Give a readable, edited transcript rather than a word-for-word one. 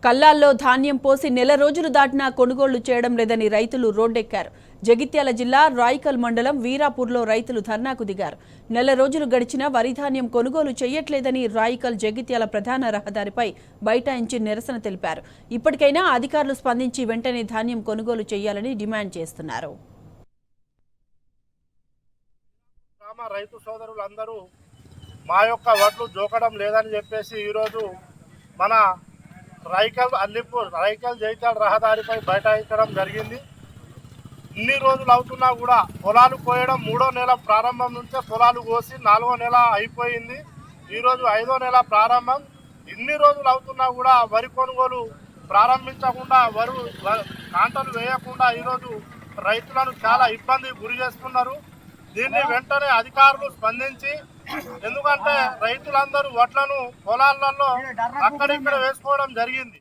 కల్లాల్లో ధాన్యం పోసి నెల రోజులు దాటినా కొనుగోళ్లు చేయడం లేదని రైతులు రోడ్డెక్కారు. జగిత్యాల జిల్లా రాయికల్ మండలం వీరాపూర్లో రైతులు ధర్నాకు దిగారు. నెల రోజులు గడిచినా వరి ధాన్యం కొనుగోలు చేయట్లేదని రాయికల్ జగిత్యాల ప్రధాన రహదారిపై బైఠాయించి నిరసన తెలిపారు. ఇప్పటికైనా అధికారులు స్పందించి వెంటనే ధాన్యం కొనుగోలు చేయాలని డిమాండ్ చేస్తున్నారు. రైతు సోదరులందరూ మా యొక్క వడ్లు జోకడం లేదని చెప్పేసి ఈరోజు మన రైకల్ జగిత్యాల రహదారిపై బైఠాయించడం జరిగింది. ఇన్ని రోజులు అవుతున్నా కూడా పొలాలు కోయడం 3వ నెల ప్రారంభం నుంచే పొలాలు కోసి 4వ నెల అయిపోయింది. ఈరోజు 5వ నెల ప్రారంభం. ఇన్ని రోజులు అవుతున్నా కూడా వరి కొనుగోలు ప్రారంభించకుండా కాంటలు వేయకుండా ఈరోజు రైతులను చాలా ఇబ్బంది గురి చేస్తున్నారు. దీన్ని వెంటనే అధికారులు స్పందించి, ఎందుకంటే రైతులందరూ వడ్లను పొలాలలో అక్కడిక్కడ వేసుకోవడం జరిగింది.